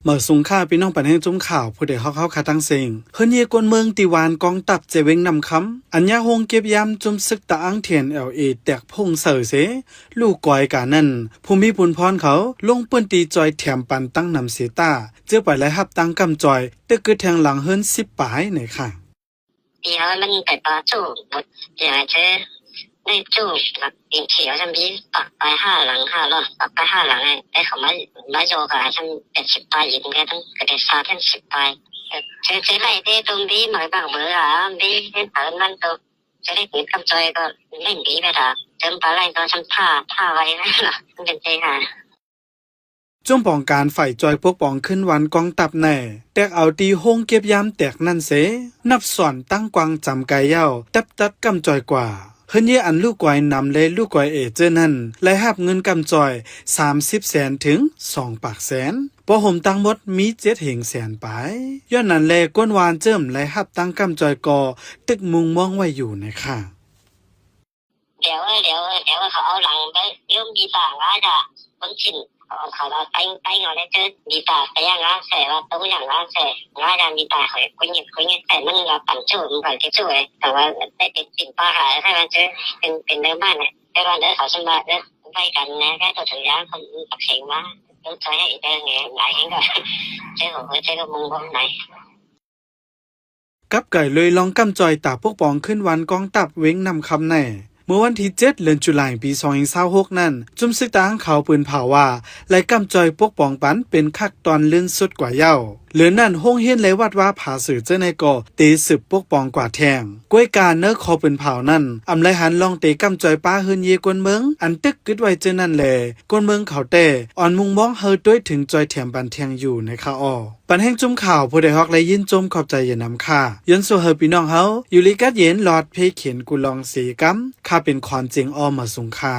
เมื่อสุงค่าพี่น้องปันแห่งจุ้มข่าวผู้ใดเข้าคาตั้งเสียงเฮือนเยกวนเมืองติวานกองตับเจเวงนำคำอัญญาหงเก็บยามจุมซึกตะอังเทียนLAแตกพงเสือเสลูกก้อยกานั่นภูมิปุนพรเขาลงปืนตีจอยแถมปันตั้งนำเสตาเจอไปไล่ฮับตั้งกำจอยตึกกึดแทงหลังเฮือน10 ปลายไหนค่ะเดี๋ยวมันไปปาจู่หมดเดี๋ยวเธอในจู่แบบอินเขียวฉันมีปักไป5 หลัง5 รอบปักไป5 หลังไอ้เขามาโยกฉัน10 ปลายยิงก็ต้องกระเดซาทั้ง10 ปลายเธอไล่ได้ตรงนี้หมายบางเบอร์ดีเห็นเผินมันตัวจะได้กินกำจอยก็เล่นดีไปเถอะเติมปลาไหลก็ทำท่าไว้นะมันเป็นใจค่ะจงป้องการฝ่ายจอยพวกปองขึ้นวันกองตับแน่แตกเอาตีห้องเก็บยามแตกนั่นเสนับสอนตั้งกวางจำไกเย้าตัดกำจอยกว่าเฮิรนเยอันลูกกวยนำเลยลูกกวยเจอนั่นและหับเงินกำจอย30 แสนถึง2 ปากแสนพอห่มตั้งหมดมี7 เหงแสนไปย้อนนั้นแลก้นวานเจิมและหับตั้งกำจอยกอตึกมุงมองไว้อยู่นะคะเดี๋ยวเขาเอาหลังไปยุ่มดีต่างว่าจะบางชิ้นเขาเราไปงอได้เจอดีตาไปย่างงาเสว่าต้องอย่างงาเสงาการดีตาเขาคุยแต่มันเราปั่นจู่มันก่อนที่จู่เลยแต่ว่าได้ติดสินป้าหายใช่ไหมเจอเป็นเนื้อบ้านเนี่ยแต่ว่าเนื้อเขาสมบัติเนื้อไปกันนะแค่ตัวถึงย่างเขาตักเสียงมาต้องใช้ให้อีกเรื่องไงหลายอย่างก็เจ้าของเจ้าก็มุงบนไหนกับไก่เลยลองกำจอยตาพวกปองขึ้นวันกองตับเว้งนำคำแน่เมื่อวันที่7 เดือนตุลาคมปี2026นั่นจุ่มซึกตาเขาปืนเผาว่าไล่กำจอยพวกปองปันเป็นคักตอนลื่นสุดกว่าเย้าเหลือนั่นห้องเฮียนเลยวัดว่าผาสื่อเจ้าในก่อตีสืบพวกปองกว่าแทงก้วยการเนื้อคอปืนเผานั่นอำไลหันลองเตะกำจอยป้าเฮินเยกวนเมืองอันตึกกึดไว้เจ้านั่นแหละกวนเมืองเขาเตะอ่อนมุงมองเฮอด้วยถึงจอยแถมปันแทงอยู่ในคาอ้อปันแห่งจุ่มข่าวผู้ใดฮอกและยินจมขอบใจอย่านำค่ายันโซเฮอพี่น้องเฮาอยู่ลิกัดเย็นหลอดเพเขียนกุลองสีกัมข้าเป็นคอนเจงอ้อมาสุงค่า